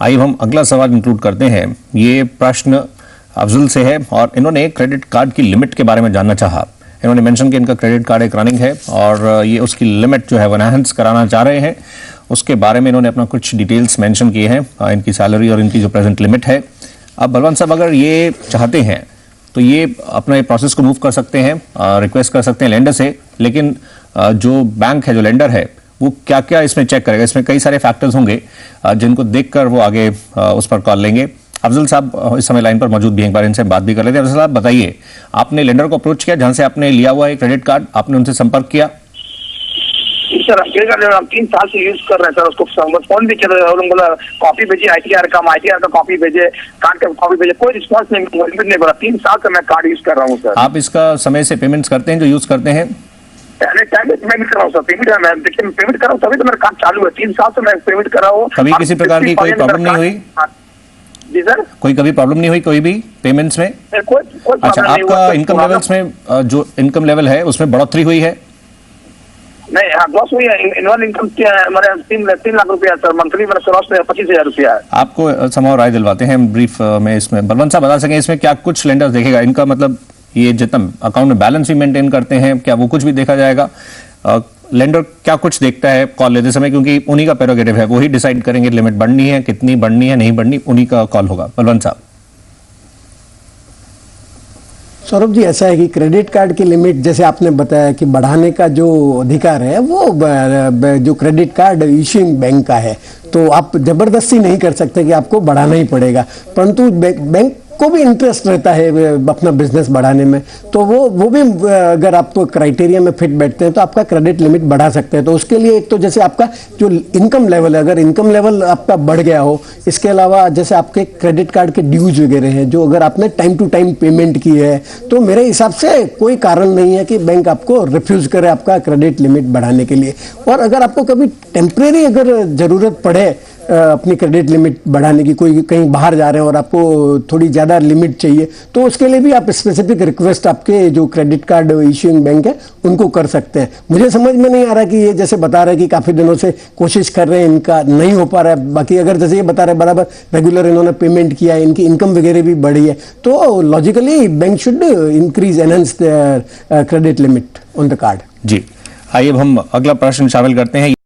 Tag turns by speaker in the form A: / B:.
A: आइए हम अगला सवाल इंक्लूड करते हैं। ये प्रश्न अफजल से है और इन्होंने क्रेडिट कार्ड की लिमिट के बारे में जानना चाहा। इन्होंने मेंशन कि इनका क्रेडिट कार्ड एक रनिंग है और ये उसकी लिमिट जो है वो एनहांस कराना चाह रहे हैं। उसके बारे में इन्होंने अपना कुछ डिटेल्स मेंशन किए हैं, इनकी सैलरी और इनकी जो प्रेजेंट लिमिट है। अब बलवंत साहब अगर ये चाहते हैं तो ये अपना प्रोसेस को मूव कर सकते हैं, रिक्वेस्ट कर सकते हैं लेंडर से, लेकिन जो बैंक है, जो लेंडर है, वो क्या क्या इसमें चेक करेगा? इसमें कई सारे फैक्टर्स होंगे जिनको देखकर वो आगे उस पर कॉल लेंगे। अफजल साहब इस समय लाइन पर मौजूद भी हैं, एक बार इनसे बात भी कर लेते हैं। अफजल साहब बताइए, आपने लेंडर को अप्रोच किया जहां से आपने लिया हुआ है क्रेडिट कार्ड, आपने उनसे संपर्क किया?
B: सर हम 3 साल से यूज कर रहे हैं सर, उसको फोन भी कर रहे हैं, बोला कॉपी भेजिए आईटीआर का कॉपी भेजे, कार्ड का कॉपी भेजे, कोई रिस्पॉन्स नहीं बोला। 3 साल से मैं कार्ड यूज कर रहा हूँ सर।
A: आप इसका समय से पेमेंट्स करते हैं जो यूज करते हैं?
B: टाइम पेमेंट कर रहा हूँ सर, पेमेंट कर रहा हूँ, तभी तो मेरा काम चालू है। 3 साल से मैं पेमेंट कर रहा हूँ।
A: कभी किसी प्रकार की कोई प्रॉब्लम नहीं हुई?
B: जी सर,
A: कोई कभी प्रॉब्लम नहीं हुई कोई भी पेमेंट्स में?
B: कोई
A: अच्छा, आपका इनकम लेवल्स में जो इनकम लेवल है उसमें बढ़ोतरी हुई है?
B: नहीं, हाँ ग्रॉस हुई है। इनवन इनकम हमारे 3 लाख रुपया सर, मंथली मेरा ग्रॉस 25,000 रुपया है।
A: आपको समाव राय दिलवाते हैं ब्रीफ में। इसमें बलवंत साहब बता सकें इसमें क्या कुछ लेंडर्स देखेगा? इनका मतलब ये जितना अकाउंट में बैलेंस भी मेंटेन करते हैं, क्या वो कुछ भी देखा जाएगा? लेंडर क्या कुछ देखता है कॉल लेते समय, क्योंकि उन्हीं का प्रेरोगेटिव है, वही डिसाइड करेंगे लिमिट बढ़नी है, कितनी बढ़नी है, नहीं बढ़नी, उन्हीं का कॉल होगा। बलवंत साहब।
C: सौरभ जी, ऐसा है कि क्रेडिट कार्ड की लिमिट जैसे आपने बताया कि बढ़ाने का जो अधिकार है वो जो क्रेडिट कार्ड इश्यूइंग बैंक का है, तो आप जबरदस्ती नहीं कर सकते कि आपको बढ़ाना ही पड़ेगा, परंतु बैंक को भी इंटरेस्ट रहता है अपना बिजनेस बढ़ाने में, तो वो भी अगर आप क्राइटेरिया में फिट बैठते हैं तो आपका क्रेडिट लिमिट बढ़ा सकते हैं। तो उसके लिए एक तो जैसे आपका जो इनकम लेवल है, अगर इनकम लेवल आपका बढ़ गया हो, इसके अलावा जैसे आपके क्रेडिट कार्ड के ड्यूज वगैरह हैं, जो अगर आपने टाइम टू टाइम पेमेंट की है, तो मेरे हिसाब से कोई कारण नहीं है कि बैंक आपको रिफ्यूज करे आपका क्रेडिट लिमिट बढ़ाने के लिए। और अगर आपको कभी टेम्परेरी अगर जरूरत पड़े अपनी क्रेडिट लिमिट बढ़ाने की, कोई कहीं बाहर जा रहे हैं और आपको थोड़ी ज़्यादा लिमिट चाहिए, तो उसके लिए भी आप स्पेसिफिक रिक्वेस्ट आपके जो क्रेडिट कार्ड इश्यूइंग बैंक है उनको कर सकते हैं। मुझे समझ में नहीं आ रहा कि ये जैसे बता रहे हैं कि काफ़ी दिनों से कोशिश कर रहे हैं, इनका नहीं हो पा रहा है। बाकी अगर जैसे ये बता रहे हैं बराबर रेगुलर इन्होंने पेमेंट किया है, इनकी इनकम वगैरह भी बढ़ी है, तो logically bank should increase enhance credit limit on the card.
A: जी, आइए अब हम अगला प्रश्न शामिल करते हैं।